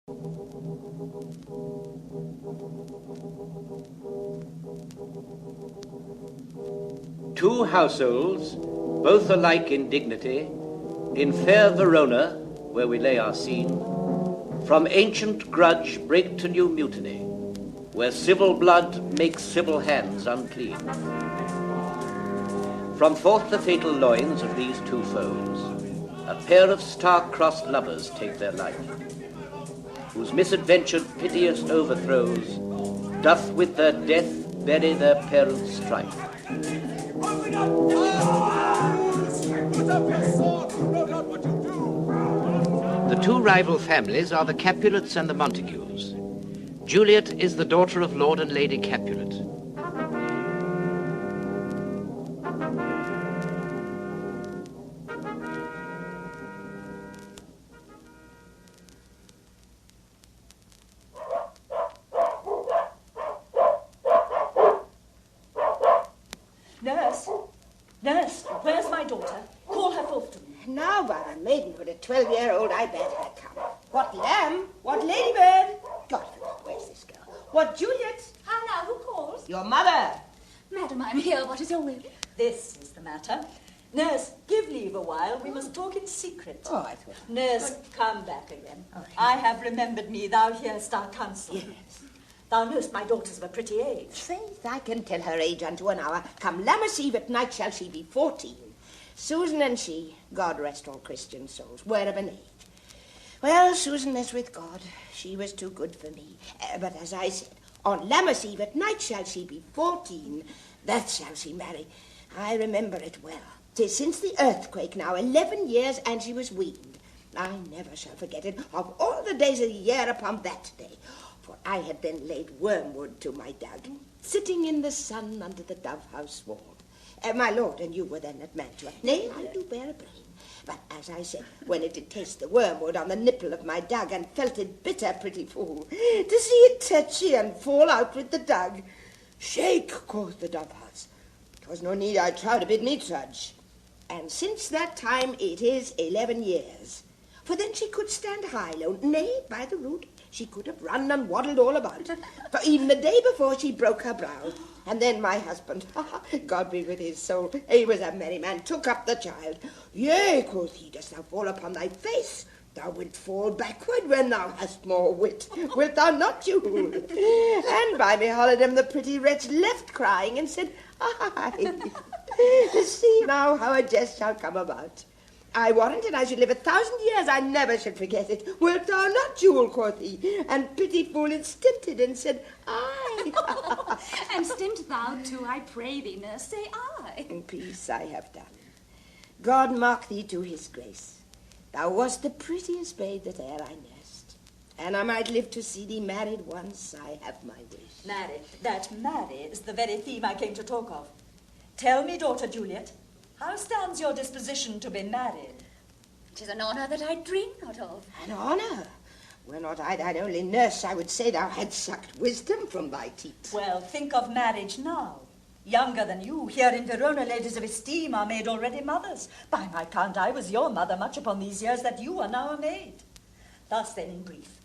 Two households, both alike in dignity, in fair Verona, where we lay our scene, from ancient grudge break to new mutiny, where civil blood makes civil hands unclean. From forth the fatal loins of these two foes, a pair of star-crossed lovers take their life, whose misadventured piteous overthrows doth with their death bury their parents' strife. The two rival families are the Capulets and the Montagues. Juliet is the daughter of Lord and Lady Capulet. Nurse, where's my daughter? Call her forth to me. Now, by the maidenhood, a 12-year-old, I bade her come. What lamb? What ladybird? God forbid, where's this girl? What Juliet? How now, who calls? Your mother. Madam, I'm here. What is your will? This is the matter. Nurse, give leave a while. We must talk in secret. Oh, I thought... Nurse, come back again. Oh, yes. I have remembered me. Thou hearest our counsel. Yes. Thou knowest my daughter's of a pretty age. Faith, I can tell her age unto an hour. Come Lammas Eve at night shall she be 14. Susan and she, God rest all Christian souls, were of an age. Well, Susan is with God. She was too good for me. But as I said, on Lammas Eve at night shall she be 14. That shall she marry. I remember it well. 'Tis since the earthquake now, 11 years, and she was weaned. I never shall forget it, of all the days of the year upon that day. For I had then laid wormwood to my dug, sitting in the sun under the dove-house wall. My lord and you were then at Mantua. Nay, I do bear a brain. But as I said, when it did taste the wormwood on the nipple of my dug, and felt it bitter, pretty fool, to see it tetchy and fall out with the dug. Shake, quoth the dove-house. 'Twas no need I trow to bid me trudge. And since that time it is 11 years. For then she could stand high low, nay, by the root, she could have run and waddled all about. For even the day before she broke her brow. And then my husband, God be with his soul, he was a merry man, took up the child. Yea, quoth he, dost thou fall upon thy face? Thou wilt fall backward when thou hast more wit. Wilt thou not, you? And by me holidom the pretty wretch left crying and said, aye. See now how a jest shall come about. I warrant and I should live 1,000 years, I never should forget it. Wilt thou not, Jewel, quoth he, and pretty fool it stinted and said, aye. And stint thou too, I pray thee, nurse, say aye. In peace I have done. God mark thee to his grace. Thou wast the prettiest babe that e'er I nursed, and I might live to see thee married once, I have my wish. Marry, that marry is the very theme I came to talk of. Tell me, daughter Juliet, how stands your disposition to be married? 'Tis an honour that I dream not of. An honour? Were not I thine only nurse, I would say thou had sucked wisdom from thy teat. Well, think of marriage now. Younger than you, here in Verona, ladies of esteem are made already mothers. By my count, I was your mother much upon these years that you are now a maid. Thus then, in brief,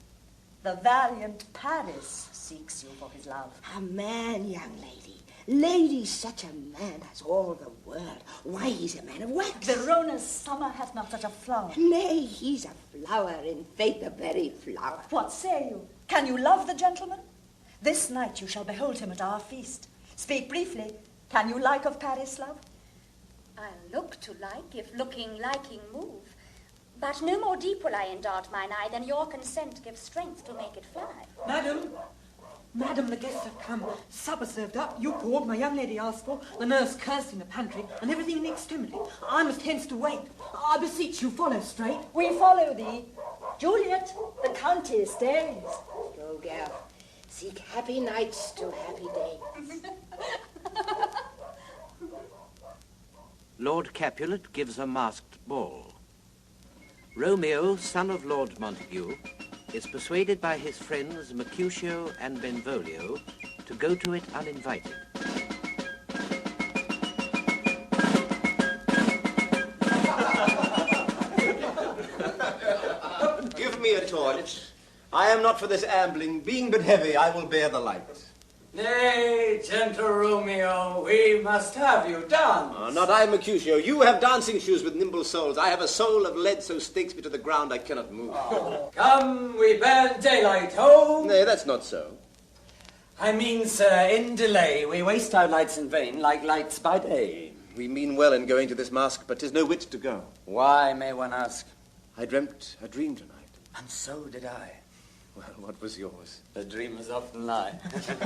the valiant Paris seeks you for his love. A man, young lady. Lady, such a man has all the world. Why, he's a man of wax. Verona's summer hath not such a flower. Nay, he's a flower, in faith, a very flower. What say you? Can you love the gentleman? This night you shall behold him at our feast. Speak briefly. Can you like of Paris, love? I'll look to like, if looking liking move. But no more deep will I indart mine eye than your consent gives strength to make it fly. Madam, the guests have come. Supper served up. You called, my young lady asked for, the nurse cursed in the pantry, and everything in extremity. I must hence to wait. I beseech you, follow straight. We follow thee. Juliet, the county stays. Go, girl. Seek happy nights to happy days. Lord Capulet gives a masked ball. Romeo, son of Lord Montague, is persuaded by his friends Mercutio and Benvolio to go to it uninvited. Give me a torch. I am not for this ambling. Being but heavy, I will bear the light. Nay, gentle Romeo, we must have you dance. Oh, not I, Mercutio. You have dancing shoes with nimble soles. I have a soul of lead so stakes me to the ground I cannot move. Oh. Come, we bear daylight home. Nay, that's not so. I mean, sir, in delay, we waste our lights in vain, like lights by day. We mean well in going to this masque, but 'tis no wit to go. Why, may one ask? I dreamt a dream tonight. And so did I. Well, what was yours? The dreamers often lie.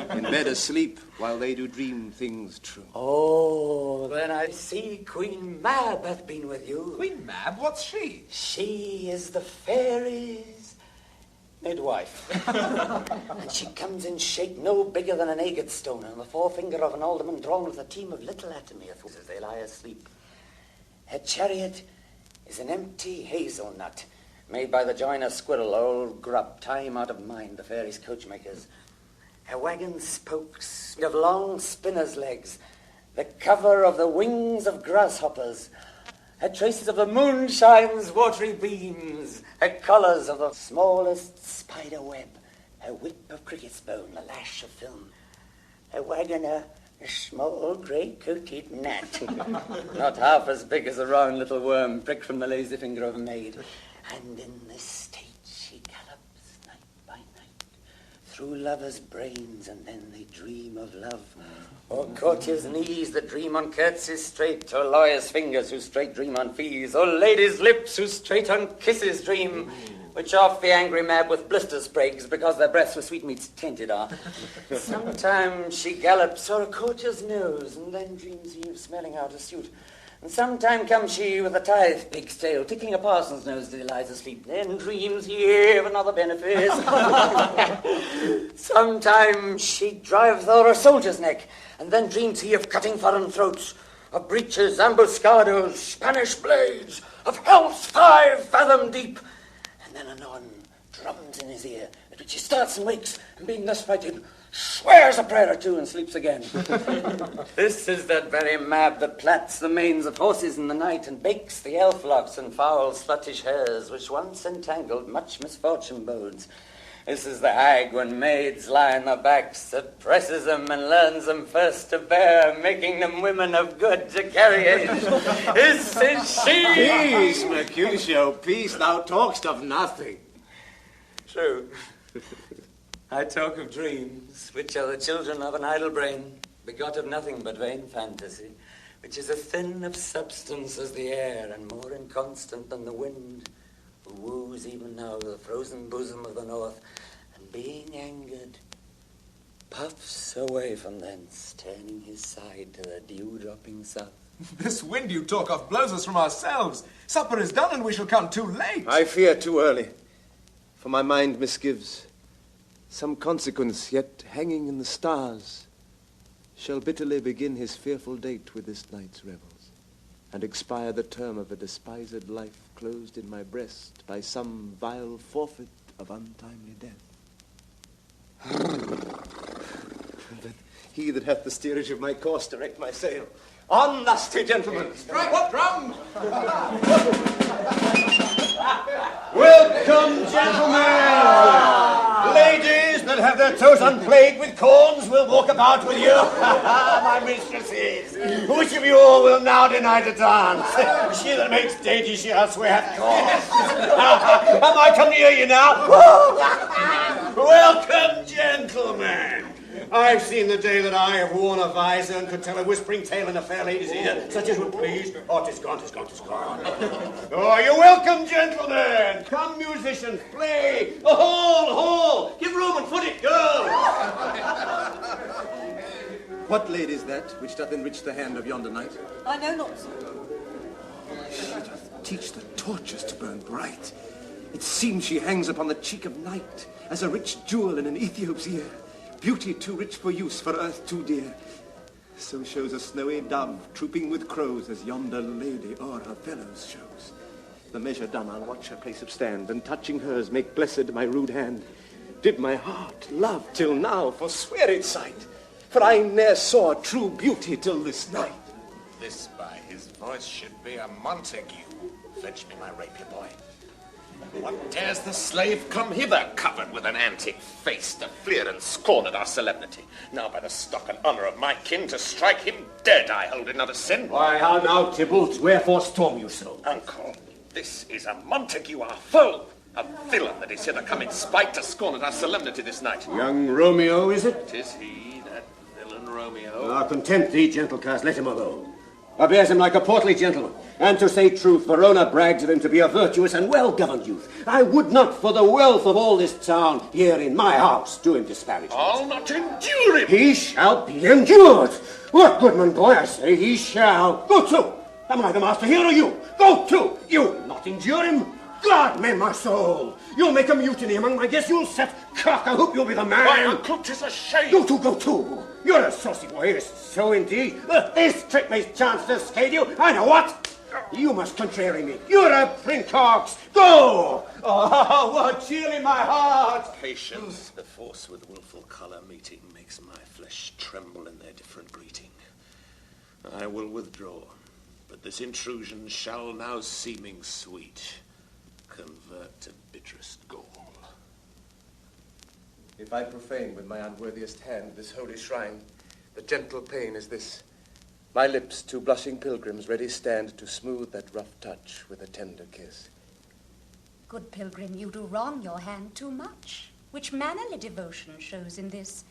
In bed asleep, while they do dream things true. Oh, then I see Queen Mab hath been with you. Queen Mab? What's she? She is the fairies' midwife. And she comes in shape no bigger than an agate stone, and the forefinger of an alderman drawn with a team of little atomies as they lie asleep. Her chariot is an empty hazelnut, made by the joiner squirrel, old Grub, time out of mind, the fairies' coachmakers. Her wagon's spokes of long spinner's legs, the cover of the wings of grasshoppers, her traces of the moonshine's watery beams, her collars of the smallest spider web, her whip of cricket's bone, the lash of film, her wagon a small grey-coated gnat, not half as big as a round little worm pricked from the lazy finger of a maid. And in this state she gallops night by night through lovers' brains, and then they dream of love. Or courtiers' knees that dream on curtsies straight, or lawyers' fingers who straight dream on fees, or ladies' lips who straight on kisses dream, which off the angry Mab with blisters breaks, because their breaths with sweetmeats tainted are. Sometimes she gallops o'er a courtier's nose, and then dreams he of smelling out a suit. And sometime comes she with a tithe pig's tail, tickling a parson's nose till he lies asleep. Then dreams he of another benefice. Sometime she drives o'er a soldier's neck, and then dreams he of cutting foreign throats, of breaches, ambuscados, Spanish blades, of hell's 5 fathom deep. And then anon drums in his ear, at which he starts and wakes, and being thus frightened, swears a prayer or two and sleeps again. This is that very Mab that plats the manes of horses in the night and bakes the elf locks and foul sluttish hairs, which once entangled much misfortune bodes. This is the hag when maids lie on their backs that presses them and learns them first to bear, making them women of good to carry age. This is she! Peace, Mercutio, peace. Thou talk'st of nothing. True. I talk of dreams, which are the children of an idle brain, begot of nothing but vain fantasy, which is as thin of substance as the air, and more inconstant than the wind, who woos even now the frozen bosom of the north, and being angered, puffs away from thence, turning his side to the dew-dropping south. This wind you talk of blows us from ourselves. Supper is done, and we shall come too late. I fear too early, for my mind misgives. Some consequence yet hanging in the stars shall bitterly begin his fearful date with this night's revels, and expire the term of a despised life closed in my breast by some vile forfeit of untimely death. But he that hath the steerage of my course direct my sail. On, lusty gentlemen! Strike what drum? Welcome, gentlemen! Ladies that have their toes unplagued with corns will walk about with you. My mistresses, which of you all will now deny to dance? She that makes dainty, she elsewhere hath cause. Am I come near you now? Welcome, gentlemen. I've seen the day that I have worn a visor and could tell a whispering tale in a fair lady's ear, such as would please. Oh, 'tis gone, 'tis gone, 'tis gone. Oh, you're welcome, gentlemen. Come, musicians, play. A hall. Give room and foot it, girls. What lady is that which doth enrich the hand of yonder knight? I know not, sir. She doth teach the torches to burn bright. It seems she hangs upon the cheek of night as a rich jewel in an Ethiop's ear. Beauty too rich for use, for earth too dear. So shows a snowy dove, trooping with crows, as yonder lady o'er her fellows shows. The measure done, I'll watch her place of stand, and touching hers, make blessed my rude hand. Did my heart love till now forswear its sight? For I ne'er saw true beauty till this night. This by his voice should be a Montague. Fetch me my rapier, boy. What dares the slave come hither, covered with an antic face, to fleer and scorn at our solemnity? Now by the stock and honour of my kin, to strike him dead I hold it not a sin. Why, how now, Tybalt, wherefore storm you so? Uncle, this is a Montague, our foe, a villain that is hither come in spite to scorn at our solemnity this night. Young Romeo, is it? 'Tis he, that villain Romeo. Ah, content thee, gentle cast, let him alone. I bears him like a portly gentleman, and to say truth, Verona brags of him to be a virtuous and well-governed youth. I would not, for the wealth of all this town, here in my house, do him disparagement. I'll not endure him. He shall be endured. What, goodman boy, I say, he shall. Go to. Am I the master here or you? Go to. You will not endure him. God, mend my soul. You'll make a mutiny among my guests. You'll set cock. I hope you'll be the man. Why, Uncle, 'tis a shame. Go to, go to. You're a saucy boy, yes, so indeed. This trick may chance to scathe you. I know what. You must contrary me. You're a princox. Go! Oh, what cheer in my heart. Patience. The force with wilful colour meeting makes my flesh tremble in their different greeting. I will withdraw, but this intrusion shall now seeming sweet convert to bitterest gall. If I profane with my unworthiest hand this holy shrine, the gentle pain is this. My lips, two blushing pilgrims, ready stand to smooth that rough touch with a tender kiss. Good pilgrim, you do wrong your hand too much, which mannerly devotion shows in this.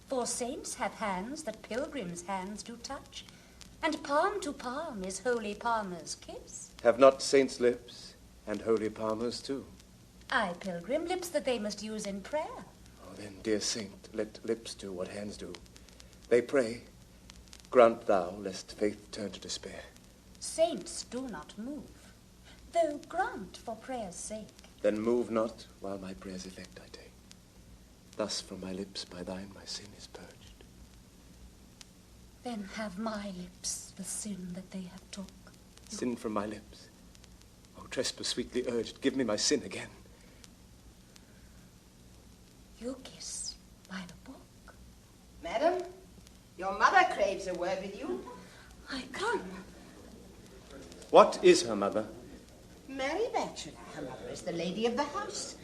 For saints have hands that pilgrims' hands do touch, and palm to palm is holy palmer's kiss. Have not saints lips, and holy palmers too? Aye, pilgrim, lips that they must use in prayer. Oh, then, dear saint, let lips do what hands do. They pray. Grant thou, lest faith turn to despair. Saints do not move, though grant for prayer's sake. Then move not, while my prayer's effect I take. Thus from my lips by thine my sin is purged. Then have my lips the sin that they have took. Sin from my lips. O trespass sweetly urged, give me my sin again. You kiss by the book. Madam, your mother craves a word with you. I come. What is her mother? Mary Bachelor, her mother is the lady of the house,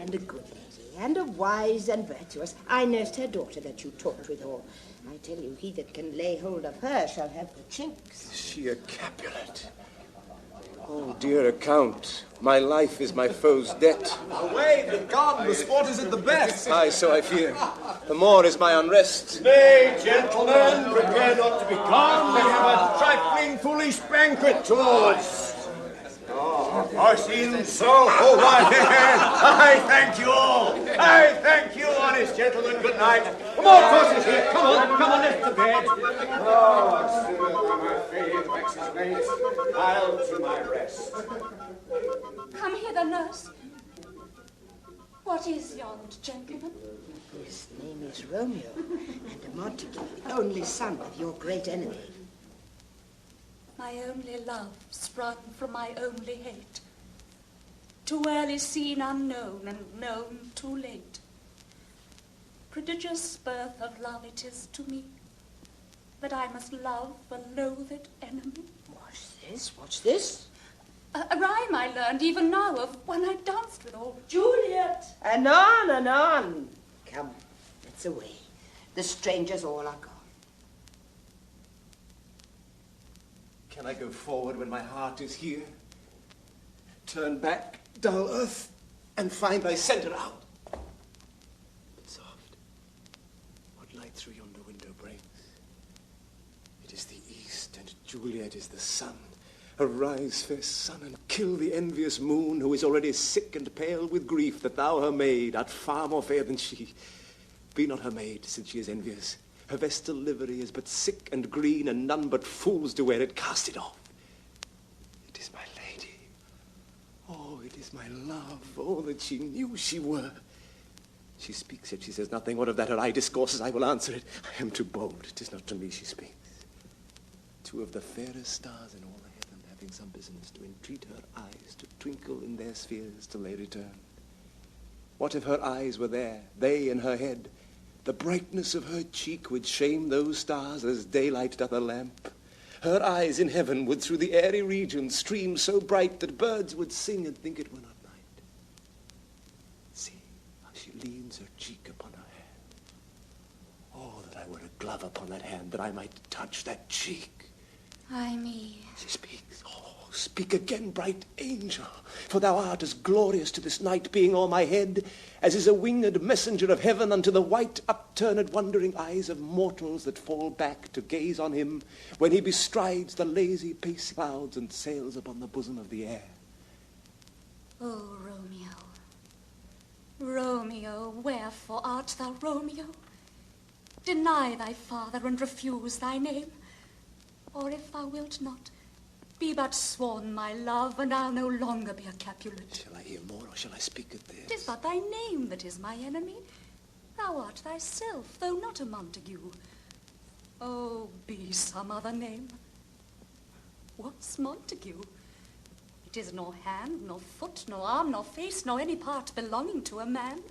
and a good lady, and a wise and virtuous. I nursed her daughter that you talked withal. I tell you, he that can lay hold of her shall have the chinks. Is she a Capulet? Oh, dear account, my life is my foe's debt. Away, be gone, the sport is at the best. Aye, so I fear. The more is my unrest. Nay, gentlemen, prepare not to be gone. We have a trifling, foolish banquet towards. I seem so I thank you all. I thank you, honest gentlemen. Good night. More courses here. Come on, let's to bed. Oh, Cyril, my fame vexes mates. I'll to my rest. Come hither, nurse. What is yond gentleman? His name is Romeo, and a Montague, the only son of your great enemy. My only love sprung from my only hate. Too early seen unknown, and known too late. Prodigious birth of love it is to me, that I must love a loathed enemy. What's this? A rhyme I learned even now of one I danced with old Juliet. Anon. Come, let's away. The strangers all are gone. Can I go forward when my heart is here? Turn back, dull earth, and find thy centre out. But soft, what light through yonder window breaks? It is the east, and Juliet is the sun. Arise, fair sun, and kill the envious moon, who is already sick and pale with grief that thou, her maid, art far more fair than she. Be not her maid, since she is envious. Her vestal livery is but sick and green, and none but fools do wear it. Cast it off. It is my lady. Oh, it is my love. Oh, that she knew she were. She speaks it, she says nothing. What of that? Her eye discourses, I will answer it. I am too bold. 'Tis not to me she speaks. Two of the fairest stars in all the heaven, having some business to entreat her eyes to twinkle in their spheres till they return. What if her eyes were there, they in her head? The brightness of her cheek would shame those stars as daylight doth a lamp. Her eyes in heaven would through the airy region stream so bright that birds would sing and think it were not night. leans her cheek upon her hand. Oh, that I were a glove upon that hand, that I might touch that cheek. Ay me. She speaks. Oh, speak again, bright angel, for thou art as glorious to this night, being o'er my head, as is a winged messenger of heaven unto the white upturned wondering eyes of mortals that fall back to gaze on him when he bestrides the lazy pacing clouds and sails upon the bosom of the air. Oh, Romeo, Romeo, wherefore art thou Romeo? Deny thy father and refuse thy name, or if thou wilt not, be but sworn my love, and I'll no longer be a Capulet. Shall I hear more, or shall I speak at this? 'Tis but thy name that is my enemy. Thou art thyself, though not a Montague. Oh, be some other name. What's Montague? It is nor hand, nor foot, nor arm, nor face, nor any part belonging to a man.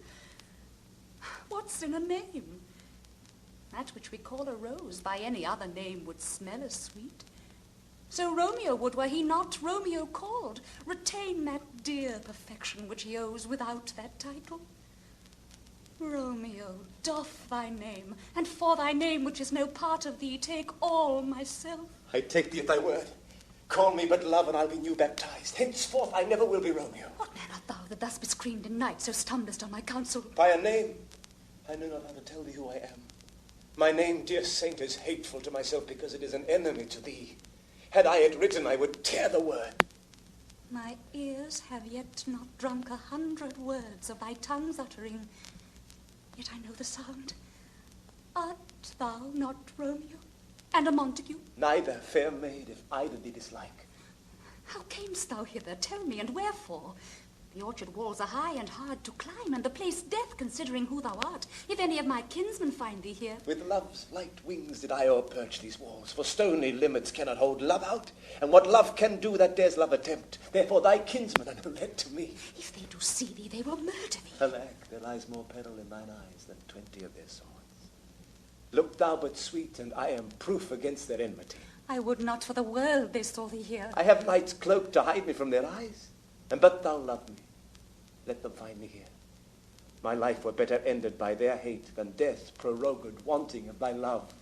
What's in a name? That which we call a rose by any other name would smell as sweet. So Romeo would, were he not Romeo called, retain that dear perfection which he owes without that title. Romeo, doff thy name, and for thy name, which is no part of thee, take all myself. I take thee at thy word. Call me but love, and I'll be new baptized. Henceforth I never will be Romeo. What man art thou that thus bescreamed in night, so stumblest on my counsel? By a name. I know not how to tell thee who I am. My name, dear saint, is hateful to myself because it is an enemy to thee. Had I it written, I would tear the word. My ears have yet not drunk 100 words of thy tongue's uttering, yet I know the sound. Art thou not Romeo, and a Montague? Neither, fair maid, if either thee dislike. How camest thou hither? Tell me, and wherefore? The orchard walls are high and hard to climb, and the place death, considering who thou art, if any of my kinsmen find thee here. With love's light wings did I o'erperch these walls, for stony limits cannot hold love out, and what love can do, that dares love attempt. Therefore thy kinsmen are no lead to me. If they do see thee, they will murder thee. Alack, there lies more peril in thine eyes than 20 of their swords. Look thou but sweet, and I am proof against their enmity. I would not for the world they saw thee here. I have night's cloak to hide me from their eyes, and but thou love me, let them find me here. My life were better ended by their hate than death prorogued, wanting of thy love.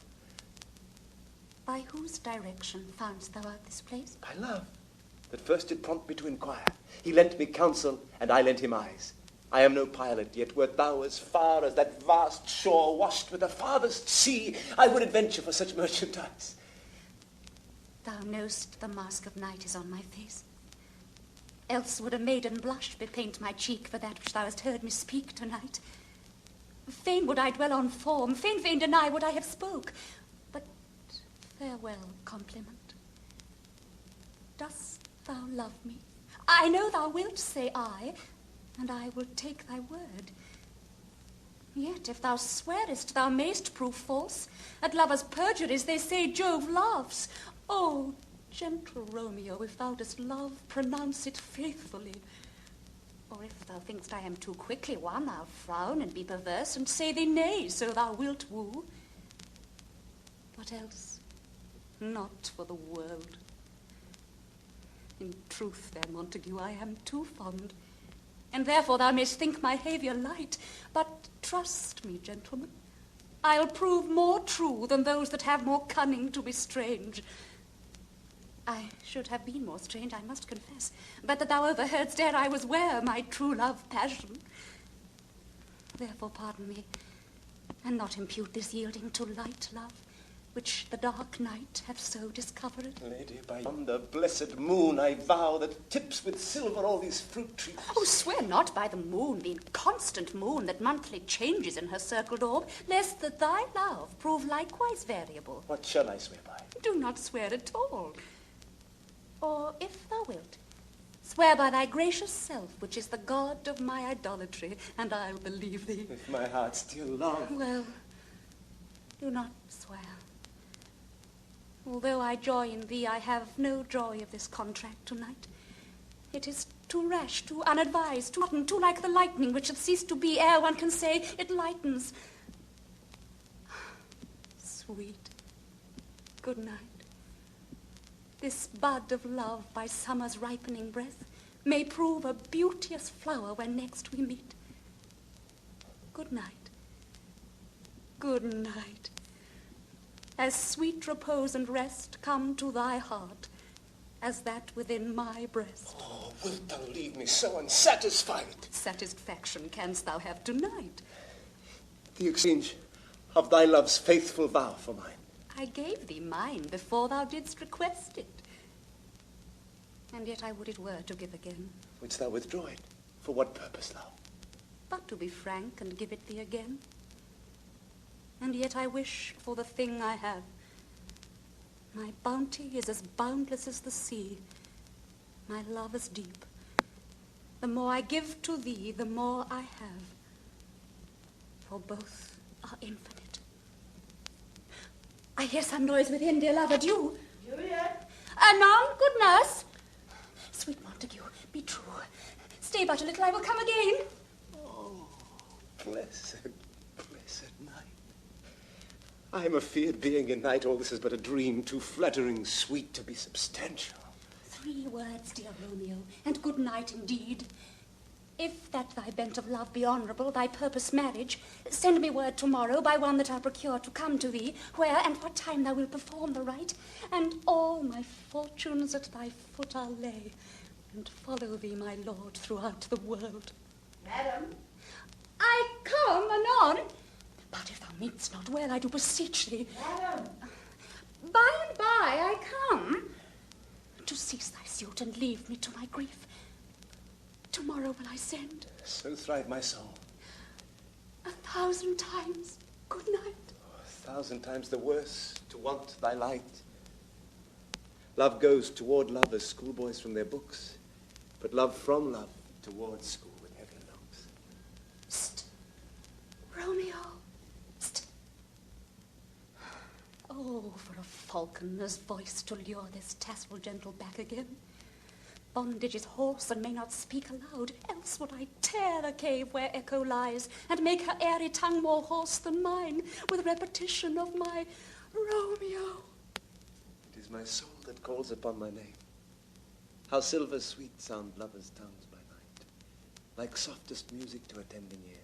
By whose direction foundst thou out this place? By love, that first did prompt me to inquire. He lent me counsel, and I lent him eyes. I am no pilot, yet wert thou as far as that vast shore washed with the farthest sea, I would adventure for such merchandise. Thou know'st the mask of night is on my face. Else would a maiden blush bepaint my cheek for that which thou hast heard me speak tonight. Fain would I dwell on form, fain deny what I have spoke. But farewell, compliment. Dost thou love me? I know thou wilt say aye, and I will take thy word. Yet if thou swearest, thou mayst prove false. At lovers' perjuries they say Jove laughs. Oh, gentle Romeo, if thou dost love, pronounce it faithfully. Or if thou thinkst I am too quickly won, I'll frown and be perverse and say thee nay, so thou wilt woo. But else, not for the world. In truth, fair Montague, I am too fond, and therefore thou mayst think my behaviour light. But trust me, gentlemen, I'll prove more true than those that have more cunning to be strange. I should have been more strange, I must confess, but that thou overheardst ere I was ware my true love passion. Therefore pardon me, and not impute this yielding to light love, which the dark night hath so discovered. Lady, by yonder blessed moon I vow that tips with silver all these fruit trees. Oh, swear not by the moon, the inconstant moon that monthly changes in her circled orb, lest that thy love prove likewise variable. What shall I swear by? Do not swear at all. Or, if thou wilt, swear by thy gracious self, which is the god of my idolatry, and I'll believe thee. If my heart still love. Well, do not swear. Although I joy in thee, I have no joy of this contract tonight. It is too rash, too unadvised, too like the lightning which hath ceased to be ere one can say it lightens. Sweet, good night. This bud of love by summer's ripening breath may prove a beauteous flower when next we meet. Good Good night. Good night. As sweet repose and rest come to thy heart as that within my breast. Oh, wilt thou leave me so unsatisfied? Satisfaction canst thou have tonight. The exchange of thy love's faithful vow for mine. I gave thee mine before thou didst request it. And yet I would it were to give again. Wouldst thou withdraw it? For what purpose, thou? But to be frank and give it thee again. And yet I wish for the thing I have. My bounty is as boundless as the sea. My love is deep. The more I give to thee, the more I have. For both are infinite. I hear some noise within, dear love, adieu. Juliet? Anon, good nurse. Sweet Montague, be true. Stay but a little, I will come again. Oh, blessed, blessed night. I am afeard being a knight, all this is but a dream, too fluttering sweet to be substantial. 3 words, dear Romeo, and good night indeed. If that thy bent of love be honourable, thy purpose marriage, send me word tomorrow by one that I'll procure to come to thee, where and what time thou wilt perform the rite, and all my fortunes at thy foot I'll lay, and follow thee, my lord, throughout the world. Madam? I come anon. But if thou mean'st not well, I do beseech thee. Madam? By and by I come. To cease thy suit and leave me to my grief. Tomorrow will I send. So thrive my soul. 1,000 times good night. 1,000 times the worse to want thy light. Love goes toward love as schoolboys from their books, but love from love toward school with heavy looks. St. Romeo. St. Oh, for a falconer's voice to lure this tassel gentle back again. Bondage is hoarse and may not speak aloud, else would I tear the cave where echo lies, and make her airy tongue more hoarse than mine, with repetition of my Romeo. It is my soul that calls upon my name. How silver sweet sound lovers' tongues by night, like softest music to attending ears.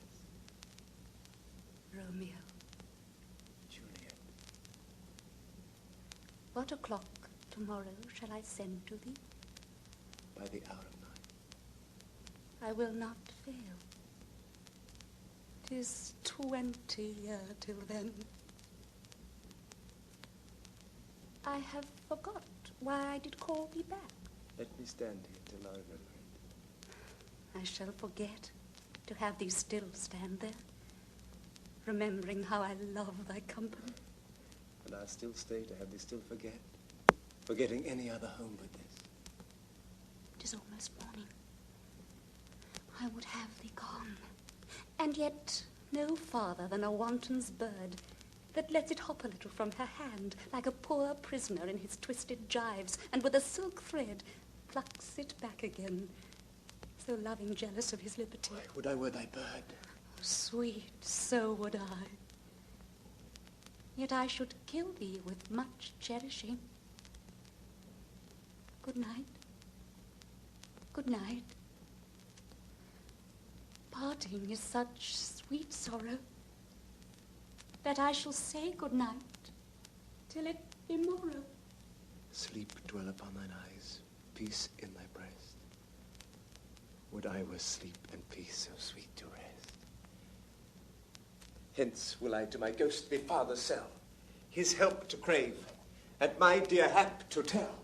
Romeo. Juliet. What o'clock tomorrow shall I send to thee? By the hour of 9. I will not fail. 'Tis 20 year till then. I have forgot why I did call thee back. Let me stand here till I remember it. I shall forget to have thee still stand there, remembering how I love thy company. And I'll still stay to have thee still forget, forgetting any other home but this. It is almost morning. I would have thee gone, and yet no farther than a wanton's bird that lets it hop a little from her hand, like a poor prisoner in his twisted gyves, and with a silk thread plucks it back again, so loving jealous of his liberty. Why would I were thy bird? Oh, sweet, so would I. Yet I should kill thee with much cherishing. Good night. Good night. Parting is such sweet sorrow that I shall say good night till it be morrow. Sleep dwell upon thine eyes, peace in thy breast. Would I were sleep and peace so sweet to rest. Hence will I to my ghostly father sell, his help to crave, and my dear hap to tell.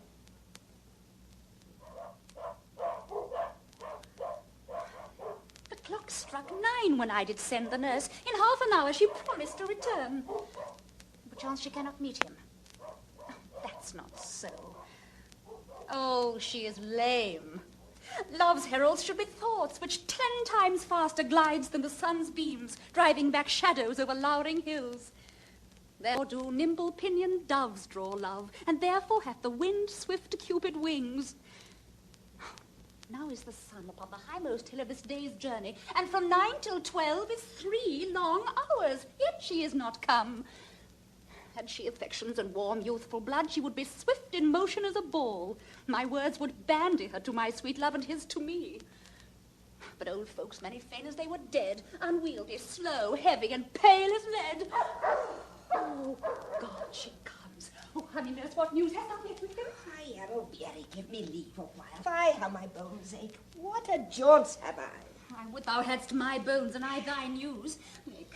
The clock struck 9 when I did send the nurse. In half an hour she promised to return. Perchance she cannot meet him. That's not so. Oh, she is lame. Love's heralds should be thoughts which 10 times faster glides than the sun's beams, driving back shadows over lowering hills. Therefore do nimble-pinioned doves draw love, and therefore hath the wind swift Cupid wings. Now is the sun upon the highmost hill of this day's journey, and from 9 till 12 is 3 long hours, yet she is not come. Had she affections and warm youthful blood, she would be swift in motion as a ball. My words would bandy her to my sweet love, and his to me. But old folks many fain as they were dead, unwieldy, slow, heavy, and pale as lead. Oh, God, she comes. Oh, honey, nurse, what news hast thou yet with him? Friar, oh, Berry, give me leave a while. Fie, how my bones ache. What a jaunts have I. I would thou hadst my bones and I thy news.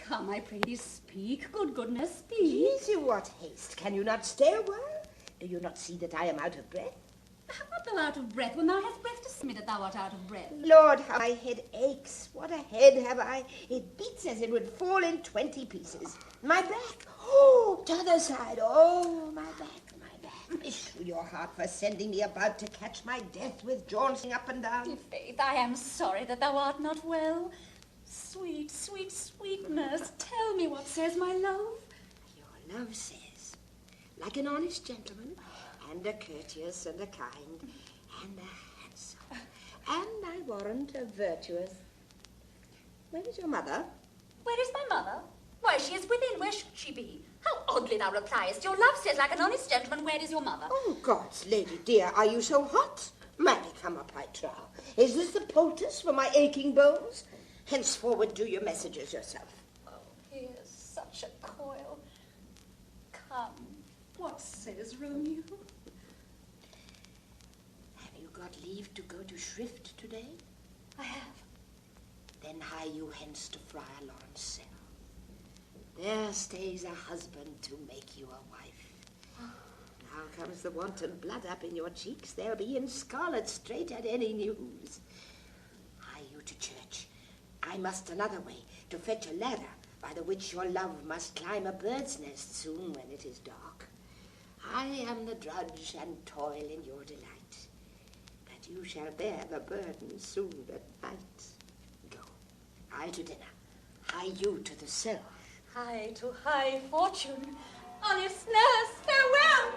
Come, I pray thee, speak. Good goodness, speak. Easy, what haste? Can you not stay a while? Do you not see that I am out of breath? How art thou out of breath when thou hast breath to smit that thou art out of breath? Lord, how my head aches. What a head have I. It beats as it would fall in 20 pieces. My back. Oh, t'other side. Oh, my back. Issue your heart for sending me about to catch my death with jaunting up and down. Faith, I am sorry that thou art not well. Sweet, sweet, sweet nurse, tell me what says my love. Your love says, like an honest gentleman, and a courteous and a kind, and a handsome, and I warrant a virtuous. Where is your mother? Where is my mother? Why, she is within. Where should she be? How oddly thou repliest. Your love says, like an honest gentleman, where is your mother? Oh, God's lady dear, are you so hot? Marry, come up, I trow. Is this the poultice for my aching bones? Henceforward do your messages yourself. Oh, here's such a coil. Come, what says Romeo? Have you got leave to go to shrift today? I have. Then hie you hence to Friar Lawrence's cell. There stays a husband to make you a wife. Now comes the wanton blood up in your cheeks. They'll be in scarlet straight at any news. Hie you to church. I must another way, to fetch a ladder, by the which your love must climb a bird's nest soon when it is dark. I am the drudge and toil in your delight, but you shall bear the burden soon at night. Go, I to dinner, hie you to the cell. High to high fortune. Honest nurse, farewell!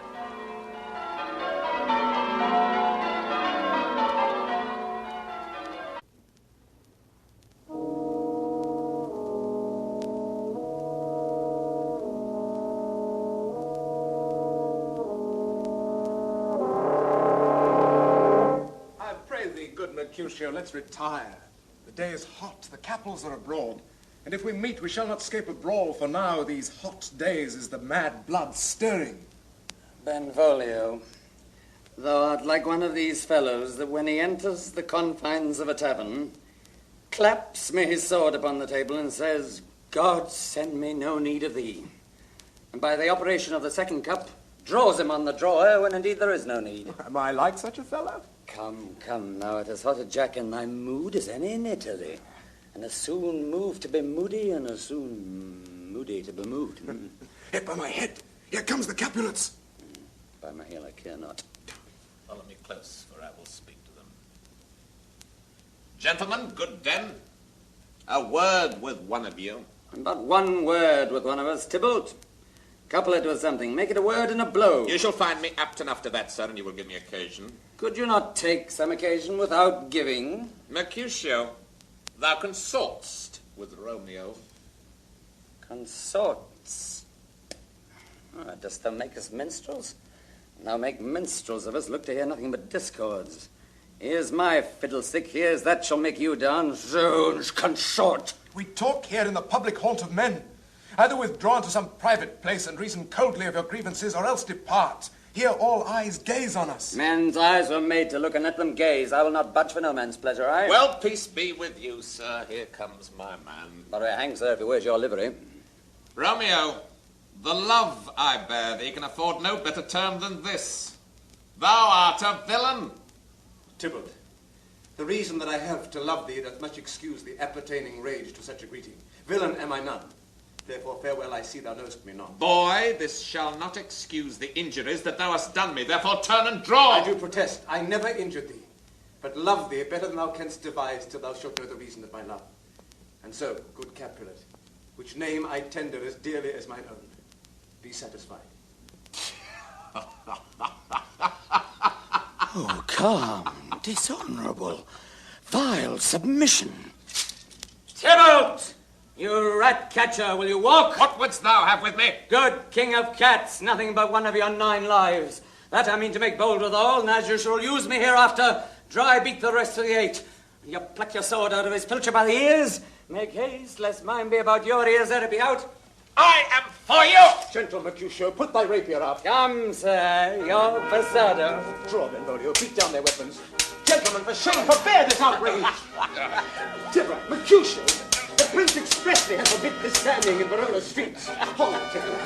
I pray thee, good Mercutio, let's retire. The day is hot, the capels are abroad. And if we meet, we shall not scape a brawl, for now, these hot days, is the mad blood stirring. Benvolio, thou art like one of these fellows that when he enters the confines of a tavern, claps me his sword upon the table and says, God send me no need of thee. And by the operation of the second cup, draws him on the drawer when indeed there is no need. Am I like such a fellow? Come, thou art as hot a jack in thy mood as any in Italy. And as soon moved to be moody, and as soon moody to be moved. Hit by my head. Here comes the Capulets. By my heel, I care not. Follow me close, for I will speak to them. Gentlemen, good den. A word with one of you. And but one word with one of us, Tybalt. Couple it with something. Make it a word and a blow. You shall find me apt enough to that, sir, and you will give me occasion. Could you not take some occasion without giving? Mercutio, thou consortst with Romeo. Consorts? Dost thou make us minstrels? Thou make minstrels of us, look to hear nothing but discords. Here's my fiddlestick, here's that shall make you dance. Zounds, consort! We talk here in the public haunt of men. Either withdraw into some private place and reason coldly of your grievances, or else depart. Here all eyes gaze on us. Men's eyes were made to look, and let them gaze. I will not budge for no man's pleasure, I. Well, peace be with you, sir. Here comes my man. But it hangs there if he wears your livery. Romeo, the love I bear thee can afford no better term than this. Thou art a villain. Tybalt, the reason that I have to love thee doth much excuse the appertaining rage to such a greeting. Villain am I none. Therefore, farewell, I see thou knowest me not. Boy, this shall not excuse the injuries that thou hast done me. Therefore, turn and draw. I do protest. I never injured thee, but love thee better than thou canst devise till thou shalt know the reason of my love. And so, good Capulet, which name I tender as dearly as mine own, be satisfied. Oh, calm, dishonorable, vile submission. Tybalt! You rat-catcher, will you walk? What wouldst thou have with me? Good king of cats, nothing but one of your 9 lives. That I mean to make bold withal, and as you shall use me hereafter, draw I beat the rest of the 8. You pluck your sword out of his pilcher by the ears. Make haste, lest mine be about your ears ere it be out. I am for you! Gentle Mercutio, put thy rapier up. Come, sir, your passado. Draw, Benvolio, beat down their weapons. Gentlemen, for shame, forbear this outrage! Tyrrell, Mercutio, the Prince expressly has forbidden this standing in Verona streets. Hold on, Tyrrell.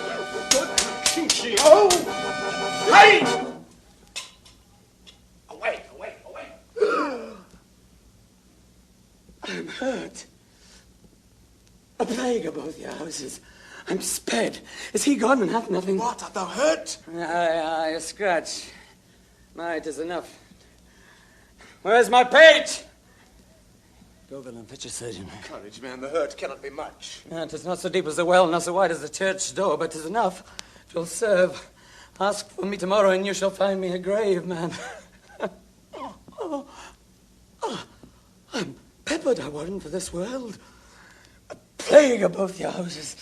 Good Mercutio! Hey! Away! I'm hurt. A plague of both your houses. I'm sped. Is he gone and hath nothing? What, art thou hurt? Aye, a scratch. Might is enough. Where's my page? Go, Will, and fetch a surgeon. Courage, man, the hurt cannot be much. 'Tis not so deep as the well, not so wide as the church door, but 'tis enough. 'Twill serve. Ask for me tomorrow, and you shall find me a grave man. I'm peppered, I warrant, for this world. A plague of both your houses.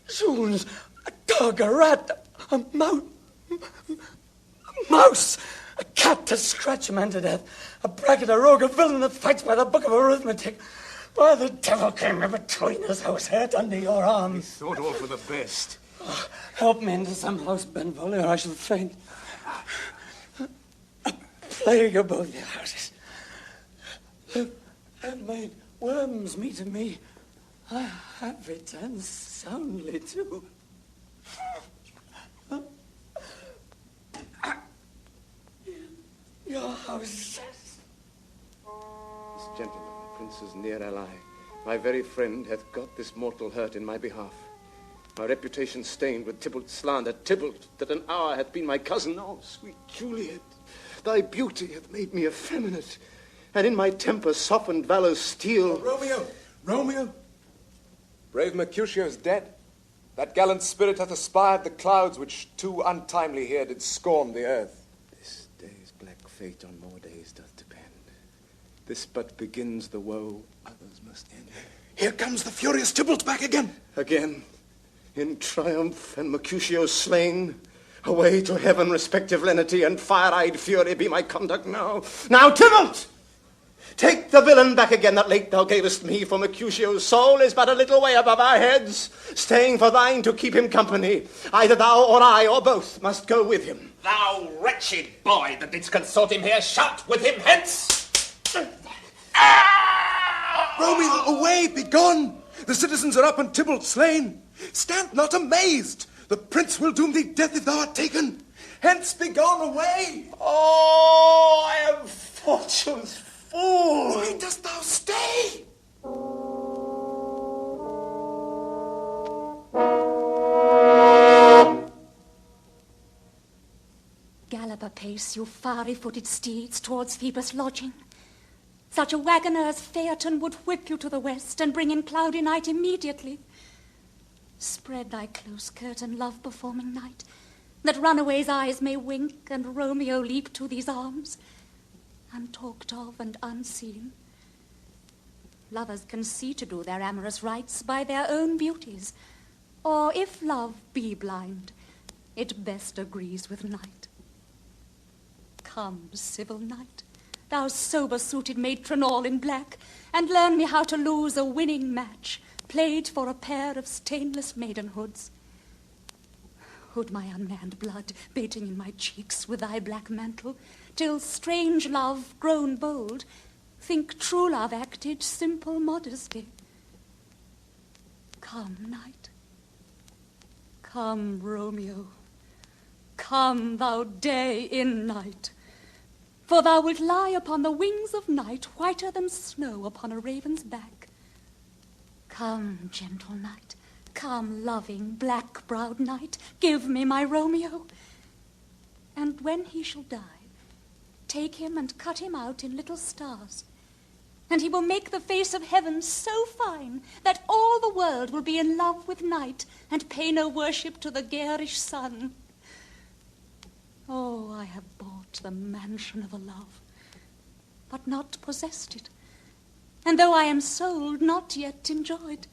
Zoons, a dog, a rat, a mouse, a cat to scratch a man to death, a braggart, a rogue, a villain that fights by the book of arithmetic. Why the devil came in between us? I was hurt under your arm. Thought all for the best. Oh, help me into some house, Benvolio, or I shall faint. A plague of both your houses. And made worms meet me. I have returned soundly too. Your house. This gentleman, the prince's near ally, my very friend, hath got this mortal hurt in my behalf. My reputation stained with Tybalt's slander, Tybalt, that an hour hath been my cousin. Oh, sweet Juliet, thy beauty hath made me effeminate, and in my temper softened valor's steel. Romeo! Brave Mercutio's dead. That gallant spirit hath aspired the clouds which too untimely here did scorn the earth. This day's black fate on more days doth depend. This but begins the woe, others must end. Here comes the furious Tybalt back again. Again, in triumph, and Mercutio slain. Away to heaven, respective lenity and fire-eyed fury be my conduct now. Now, Tybalt! Take the villain back again that late thou gavest me, for Mercutio's soul is but a little way above our heads, staying for thine to keep him company. Either thou or I or both must go with him. Thou wretched boy that didst consort him here, shout with him hence! Romeo, away, be gone! The citizens are up and Tybalt slain. Stand not amazed. The prince will doom thee death if thou art taken. Hence, be gone away. Oh, I am fortune's fool. Why dost thou stay? Gallop apace, you fiery-footed steeds, towards Phoebus' lodging. Such a wagoner as Phaeton would whip you to the west and bring in cloudy night immediately. Spread thy close curtain, love-performing night, that runaways' eyes may wink and Romeo leap to these arms, untalked of and unseen. Lovers can see to do their amorous rites by their own beauties, or if love be blind, it best agrees with night. Come, civil knight, thou sober-suited matron all in black, and learn me how to lose a winning match, played for a pair of stainless maidenhoods. Hood my unmanned blood, bating in my cheeks with thy black mantle, till strange love, grown bold, think true love acted simple modesty. Come, knight. Come, Romeo. Come, thou day in night. For thou wilt lie upon the wings of night, whiter than snow upon a raven's back. Come, gentle knight, come, loving, black-browed knight, give me my Romeo. And when he shall die, take him and cut him out in little stars, and he will make the face of heaven so fine that all the world will be in love with night and pay no worship to the garish sun. Oh, I have bought the mansion of a love, but not possessed it, and though I am sold, not yet enjoyed.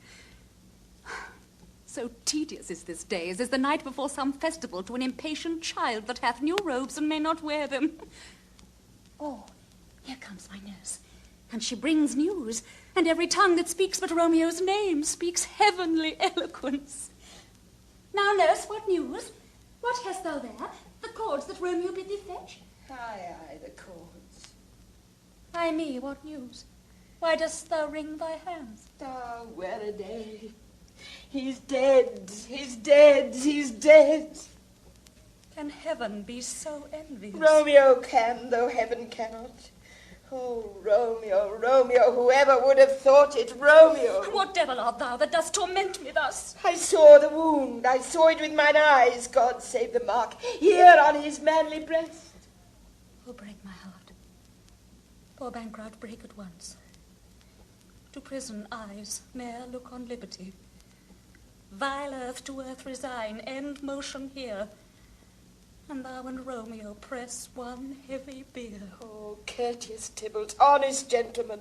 So tedious is this day, as is the night before some festival to an impatient child that hath new robes and may not wear them. Oh, here comes my nurse. And she brings news, and every tongue that speaks but Romeo's name speaks heavenly eloquence. Now, nurse, what news? What hast thou there? The cords that Romeo bid thee fetch? Aye, aye, the cords. Ay me, what news? Why dost thou wring thy hands? Ah, where a day. He's dead, he's dead, he's dead. Can heaven be so envious? Romeo can, though heaven cannot. Oh, Romeo, Romeo, whoever would have thought it, Romeo. What devil art thou that dost torment me thus? I saw the wound, I saw it with mine eyes, God save the mark, here on his manly breast. Oh, break my heart. Poor bankrupt, break at once. To prison eyes ne'er look on liberty. Vile earth to earth resign, end motion here. And thou and Romeo press one heavy bier. Oh, courteous Tybalt, honest gentleman,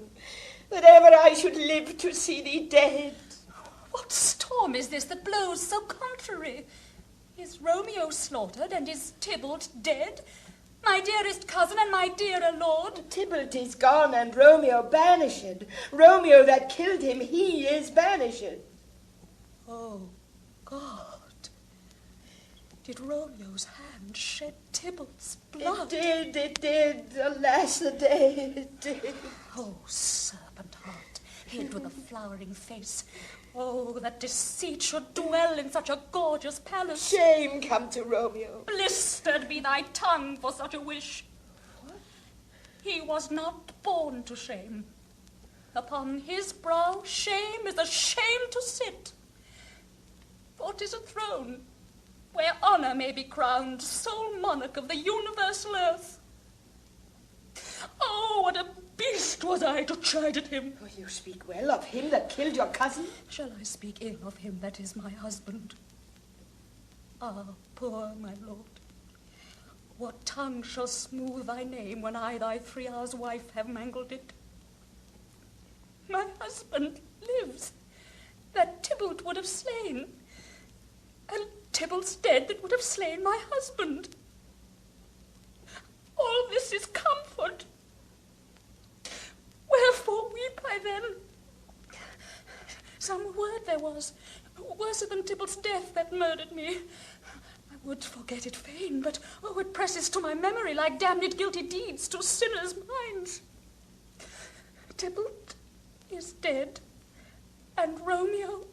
that ever I should live to see thee dead. What storm is this that blows so contrary? Is Romeo slaughtered, and is Tybalt dead? My dearest cousin and my dearer lord. Tybalt is gone, and Romeo banished. Romeo that killed him, he is banished. Oh, God. Did Romeo's hand shed Tybalt's blood? It did, alas the day, it did. Oh, serpent heart, hid with a flowering face. Oh, that deceit should dwell in such a gorgeous palace. Shame come to Romeo. Blistered be thy tongue for such a wish. What? He was not born to shame. Upon his brow shame is a shame to sit. For 'tis a throne where honor may be crowned, sole monarch of the universal earth. Oh, what a beast was I to chide at him! Oh, you speak well of him that killed your cousin? Shall I speak ill of him that is my husband? Ah, poor my lord, what tongue shall smooth thy name when I, thy 3 hours' wife, have mangled it? My husband lives, that Tybalt would have slain, and Tybalt's dead that would have slain my husband. All this is comfort. Wherefore weep I then? Some word there was, worser than Tybalt's death, that murdered me. I would forget it fain, but oh, it presses to my memory like damned guilty deeds to sinners' minds. Tybalt is dead, and Romeo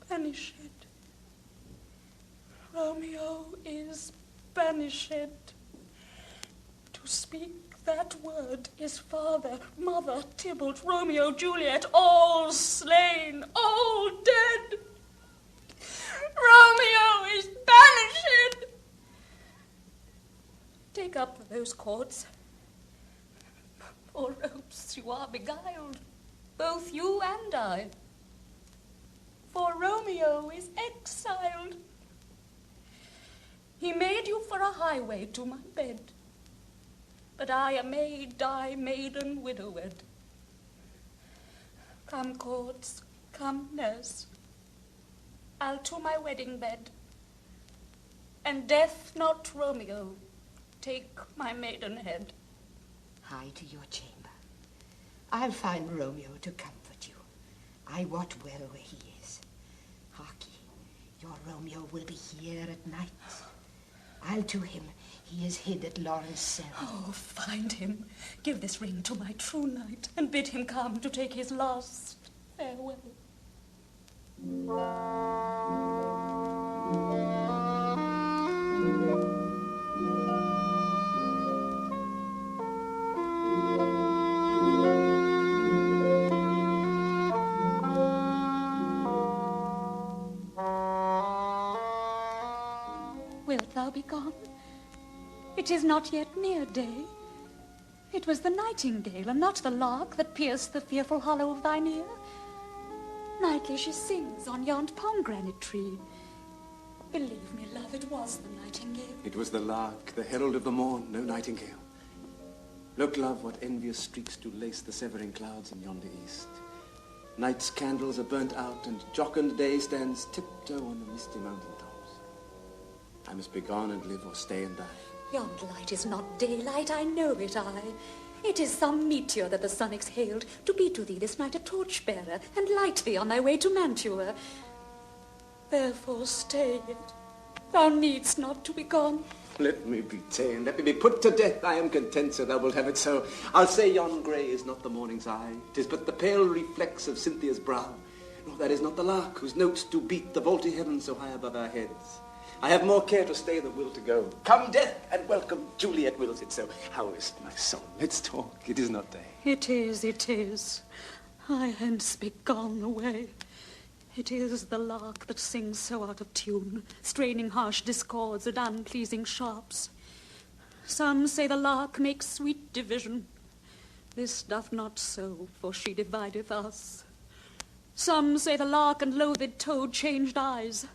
banished. Romeo is banished. To speak that word is father, mother, Tybalt, Romeo, Juliet, all slain, all dead. Romeo is banished. Take up those cords. Poor ropes, you are beguiled, both you and I. For Romeo is exiled. He made you for a highway to my bed. But I a maid die maiden widowed. Come, cords, come, nurse. I'll to my wedding bed. And death not Romeo, take my maidenhead. Hie to your chamber. I'll find Romeo to comfort you. I wot well where he is. Hark ye, your Romeo will be here at night. I'll to him. He is hid at Lawrence' cell. Oh, find him. Give this ring to my true knight, and bid him come to take his last farewell. Wilt thou be gone? It is not yet near day. It was the nightingale, and not the lark, that pierced the fearful hollow of thine ear. Nightly she sings on yond pomegranate tree. Believe me, love, it was the nightingale. It was the lark, the herald of the morn, no nightingale. Look, love, what envious streaks do lace the severing clouds in yonder east. Night's candles are burnt out, and jocund day stands tiptoe on the misty mountain tops. I must be gone and live or stay and die. Yond light is not daylight, I know it, I. It is some meteor that the sun exhaled to be to thee this night a torch-bearer and light thee on thy way to Mantua. Therefore stay yet. Thou needst not to be gone. Let me be ta'en, let me be put to death. I am content, so thou wilt have it so. I'll say yon grey is not the morning's eye. 'Tis but the pale reflex of Cynthia's brow. Nor that is not the lark, whose notes do beat the vaulty heaven so high above our heads. I have more care to stay than will to go. Come, death, and welcome. Juliet wills it so. How is my soul? Let's talk. It is not day. It is. I hence be gone away. It is the lark that sings so out of tune, straining harsh discords and unpleasing sharps. Some say the lark makes sweet division. This doth not so, for she divideth us. Some say the lark and loathed toad changed eyes.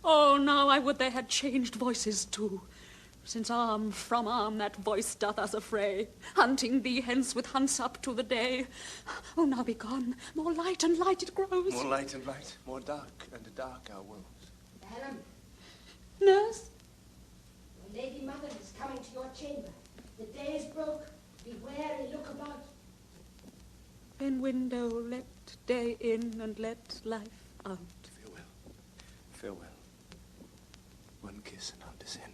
Oh, now I would they had changed voices too, since arm from arm that voice doth us affray, hunting thee hence with hunts up to the day. Oh, now be gone, more light and light it grows. More light and light, more dark and dark our woes. Helen, Nurse? your lady mother is coming to your chamber. The day is broke. Be wary, look about. Then window, let day in and let life out. Farewell, farewell. One kiss and I'll descend.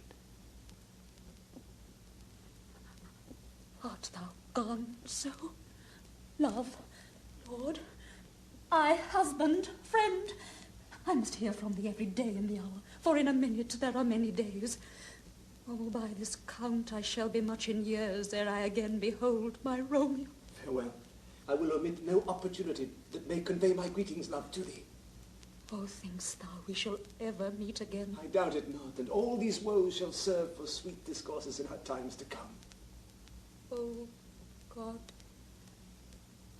Art thou gone so? Love, lord, I, husband, friend, I must hear from thee every day in the hour, for in a minute there are many days. Oh, by this count I shall be much in years ere I again behold my Romeo. Farewell. I will omit no opportunity that may convey my greetings, love, to thee. Oh, think'st thou we shall ever meet again? I doubt it not, and all these woes shall serve for sweet discourses in our times to come. Oh, God,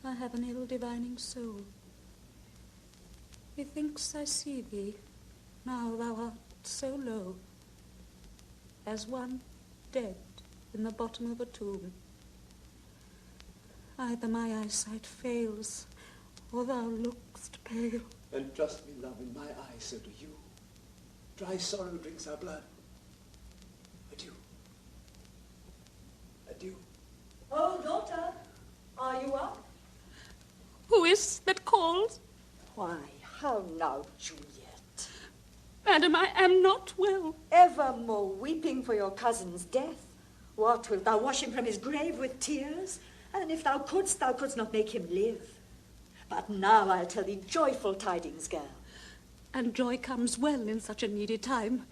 I have an ill-divining soul. Methinks I see thee, now thou art so low, as one dead in the bottom of a tomb. Either my eyesight fails, or thou look'st pale. And trust me, love, in my eyes, so do you. Dry sorrow drinks our blood. Adieu. Adieu. Oh, daughter, are you up? Who is that calls? Why, how now, Juliet? Madam, I am not well. Evermore weeping for your cousin's death. What, wilt thou wash him from his grave with tears? And if thou couldst not make him live. But now I'll tell thee joyful tidings, girl. And joy comes well in such a needy time.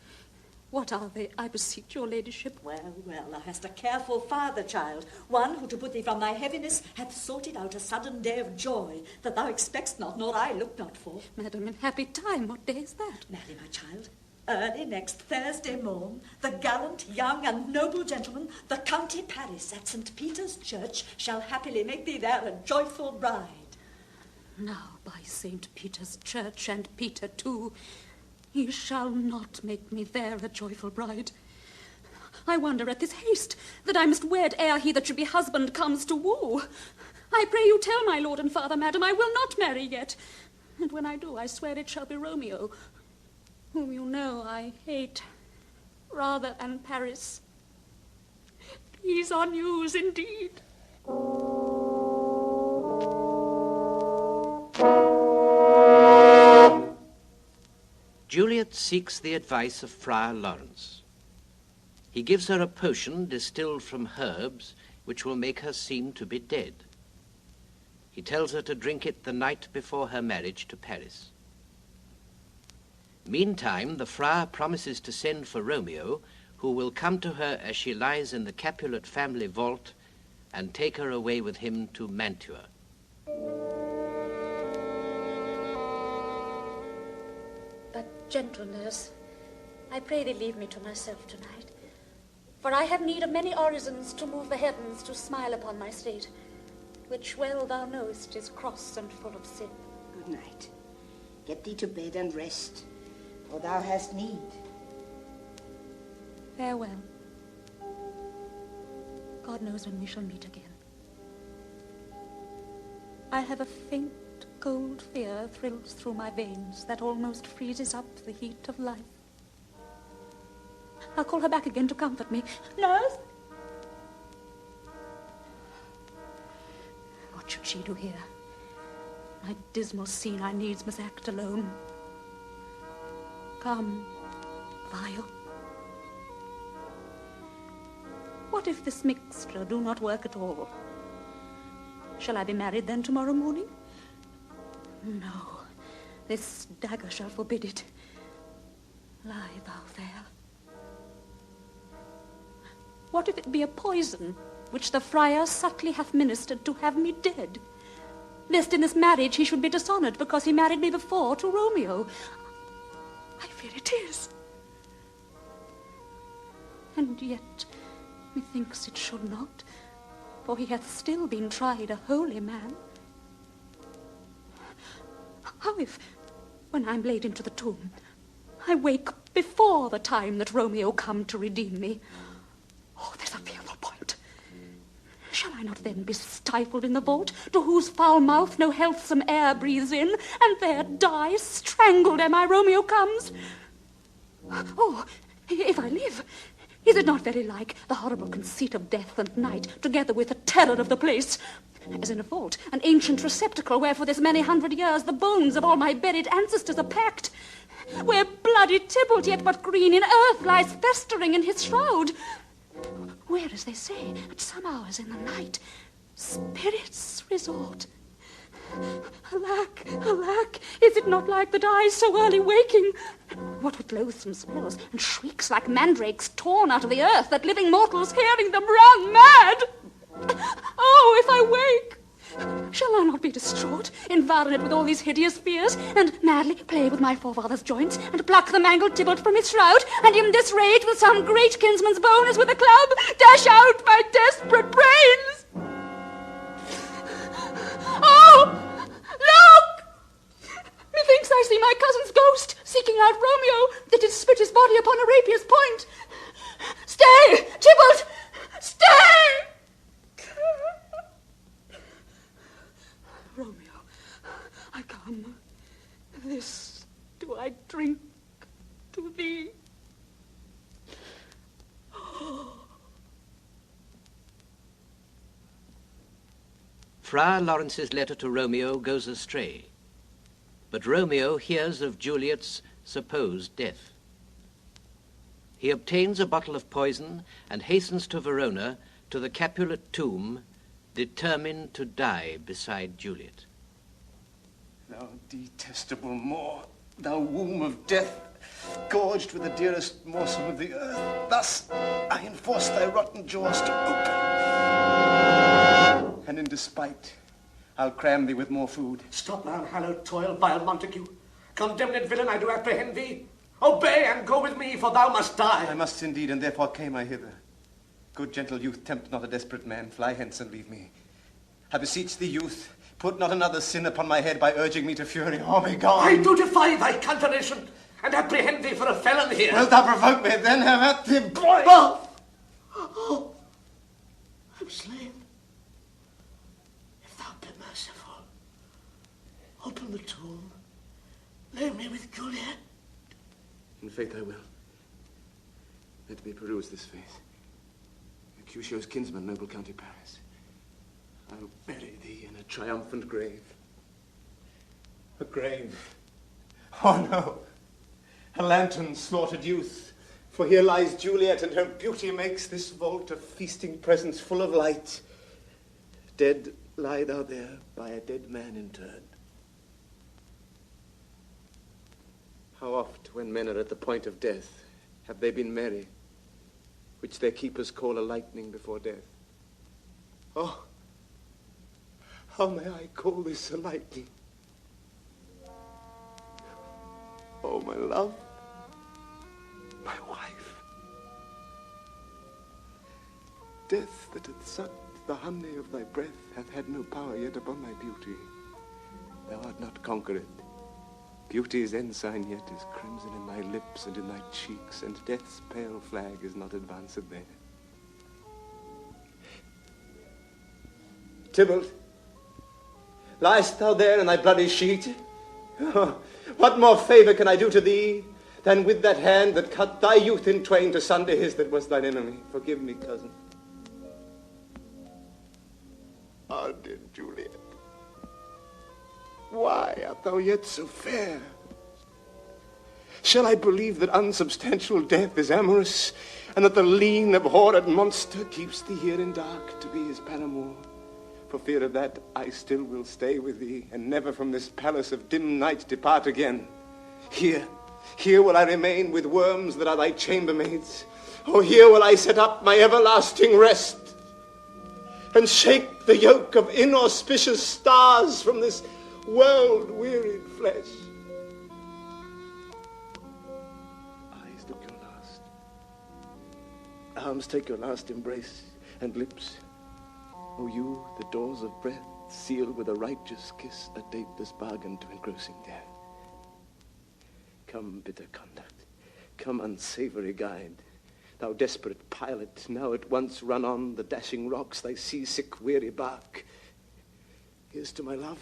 What are they, I beseech your ladyship? Well, thou hast a careful father, child, one who to put thee from thy heaviness hath sorted out a sudden day of joy that thou expectst not, nor I look not for. Madam, in happy time, what day is that? Marry, my child, early next Thursday morn, the gallant, young, and noble gentleman, the County Paris at St. Peter's Church, shall happily make thee there a joyful bride. Now, by St. Peter's Church, and Peter too, he shall not make me there a joyful bride. I wonder at this haste, that I must wed ere he that should be husband comes to woo. I pray you tell my lord and father, madam, I will not marry yet. And when I do, I swear it shall be Romeo, whom you know I hate rather than Paris. These are news indeed. Juliet seeks the advice of Friar Lawrence. He gives her a potion distilled from herbs which will make her seem to be dead. He tells her to drink it the night before her marriage to Paris. Meantime, the friar promises to send for Romeo, who will come to her as she lies in the Capulet family vault and take her away with him to Mantua. But, gentle nurse, I pray thee leave me to myself tonight, for I have need of many orisons to move the heavens to smile upon my state, which well thou knowest is cross and full of sin. Good night. Get thee to bed and rest, for thou hast need. Farewell. God knows when we shall meet again. I have a faint, cold fear thrills through my veins that almost freezes up the heat of life. I'll call her back again to comfort me. Nurse? she to hear? My dismal scene I needs must act alone. Come, vile. What if this mixture do not work at all? Shall I be married then tomorrow morning? No, this dagger shall forbid it. Lie thou there. What if it be a poison which the friar subtly hath ministered to have me dead? Lest in this marriage he should be dishonoured because he married me before to Romeo. I fear it is. And yet, methinks it should not, for he hath still been tried a holy man. How if, when I'm laid into the tomb, I wake before the time that Romeo come to redeem me? Oh, there's a fearful point. Shall I not then be stifled in the vault, to whose foul mouth no healthsome air breathes in, and there die, strangled ere my Romeo comes? Oh, if I live, is it not very like the horrible conceit of death and night, together with the terror of the place? As in a vault, an ancient receptacle, where for this many 100 years the bones of all my buried ancestors are packed, where bloody Tybalt, yet but green in earth, lies festering in his shroud, where, as they say, at some hours in the night, spirits resort. Alack, alack, is it not like that I, so early waking? What with loathsome smells and shrieks like mandrakes torn out of the earth, that living mortals, hearing them, run mad? Oh, if I wake, shall I not be distraught, environed with all these hideous fears, and madly play with my forefather's joints, and pluck the mangled Tybalt from his shroud, and in this rage with some great kinsman's bone as with a club, dash out my desperate brains? Oh! Look! Methinks I see my cousin's ghost seeking out Romeo, that did spit his body upon a rapier's point. Stay, Tybalt! Stay! Romeo, I come. This do I drink to thee. Friar Lawrence's letter to Romeo goes astray, but Romeo hears of Juliet's supposed death. He obtains a bottle of poison and hastens to Verona, to the Capulet tomb, determined to die beside Juliet. Thou detestable Moor, thou womb of death, gorged with the dearest morsel of the earth, thus I enforce thy rotten jaws to open. And in despite, I'll cram thee with more food. Stop thou unhallowed toil, vile Montague. Condemned villain, I do apprehend thee. Obey and go with me, for thou must die. I must indeed, and therefore came I hither. Good gentle youth, tempt not a desperate man. Fly hence and leave me. I beseech thee, youth, put not another sin upon my head by urging me to fury. Oh, be gone. I do defy thy conjuration, and apprehend thee for a felon here. Wilt thou provoke me? Then have at thee, boy. Oh, I'm slain. If thou be merciful, open the tomb, lay me with Juliet. In faith I will. Let me peruse this face. Mercutio's kinsman, noble County Paris. I'll bury thee in a triumphant grave. A grave. Oh no! A lantern slaughtered youth. For here lies Juliet, and her beauty makes this vault a feasting presence full of light. Dead lie thou there by a dead man interred. How oft, when men are at the point of death, have they been merry, which their keepers call a lightning before death? Oh, how may I call this a lightning? Oh, my love, my wife. Death that hath sucked the honey of thy breath hath had no power yet upon thy beauty. Thou art not conquered. Beauty's ensign yet is crimson in thy lips and in thy cheeks, and death's pale flag is not advanced there. Tybalt, liest thou there in thy bloody sheet? Oh, what more favour can I do to thee than with that hand that cut thy youth in twain to sunder his that was thine enemy? Forgive me, cousin. Ah, dear Juliet, Why art thou yet so fair? Shall I believe that unsubstantial death is amorous, and that the lean, abhorred monster keeps thee here in dark to be his paramour? For fear of that, I still will stay with thee, and never from this palace of dim night depart again. Here will I remain with worms that are thy chambermaids. Oh, here will I set up my everlasting rest, and shake the yoke of inauspicious stars from this world-wearied flesh. Eyes look your last. Arms take your last embrace, and lips, O you, the doors of breath, seal with a righteous kiss a dateless bargain to engrossing death. Come, bitter conduct, come, unsavory guide, thou desperate pilot, now at once run on the dashing rocks, thy seasick weary bark. Here's to my love.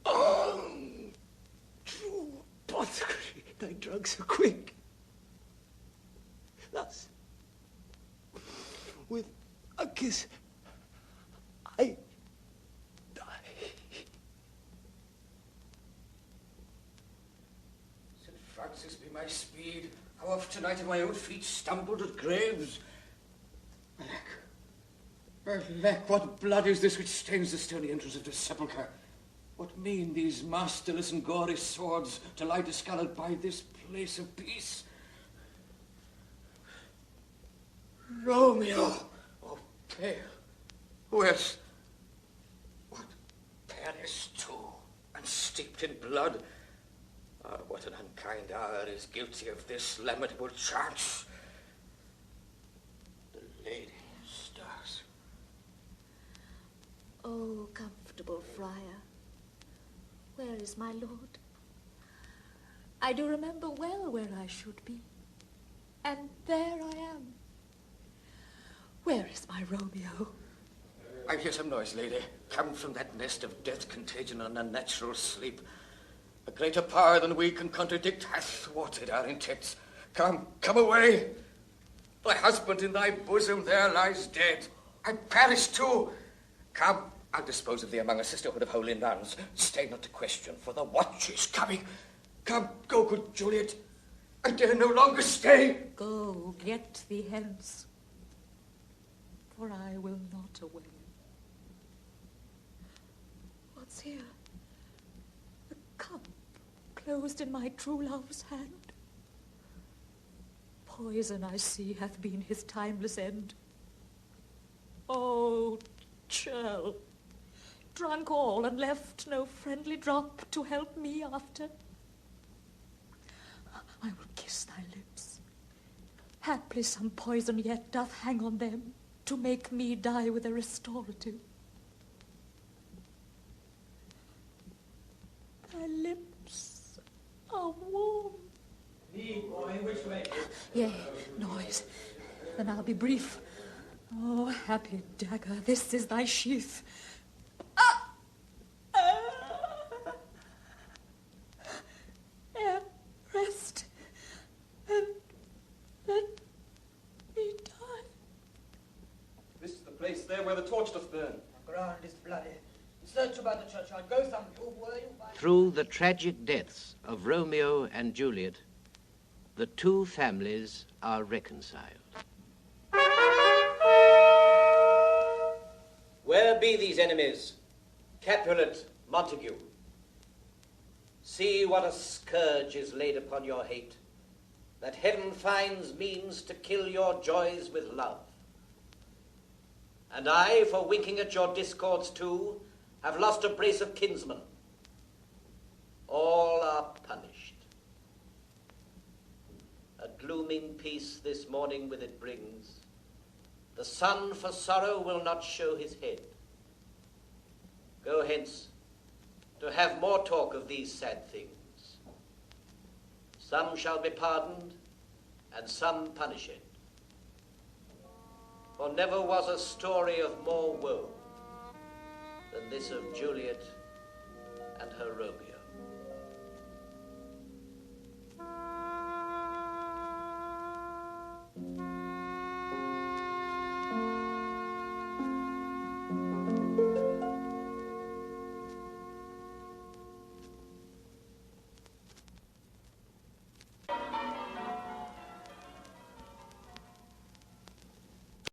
Oh, true apothecary, thy drugs are quick. Thus, with a kiss, I die. St. Francis be my speed. How oft tonight have my own feet stumbled at graves. Alack, what blood is this which stains the stony entrance of the sepulchre? What mean these masterless and gory swords to lie discolored by this place of peace? Romeo! Oh, pale. Where's... What? Paris too, and steeped in blood. Ah, what an unkind hour is guilty of this lamentable chance. The lady stars. Oh, comfortable friar, where is my lord? I do remember well where I should be, and there I am. Where is my Romeo? I hear some noise, lady, come from that nest of death, contagion, and unnatural sleep. A greater power than we can contradict hath thwarted our intents. Come away. Thy husband in thy bosom there lies dead, and Paris too. Come, I'll dispose of thee among a sisterhood of holy nuns. Stay not to question, for the watch is coming. Come, go, good Juliet. I dare no longer stay. Go, get thee hence, for I will not away. What's here? A cup closed in my true love's hand. Poison, I see, hath been his timeless end. Oh, churl, drunk all and left no friendly drop to help me after. I will kiss thy lips. Haply some poison yet doth hang on them to make me die with a restorative. Thy lips are warm. Which way? Yea, noise. Then I'll be brief. Oh, happy dagger, this is thy sheath. Rest, and let me die. This is the place there where the torch doth burn. The ground is bloody. Search about the churchyard. Go some you, were you? Through the tragic deaths of Romeo and Juliet, the two families are reconciled. Where be these enemies? Capulet, Montague. See what a scourge is laid upon your hate, that heaven finds means to kill your joys with love. And I, for winking at your discords too, have lost a brace of kinsmen. All are punished. A glooming peace this morning with it brings. The sun for sorrow will not show his head. Go hence, to have more talk of these sad things. Some shall be pardoned, and some punished. For never was a story of more woe than this of Juliet and her Romeo.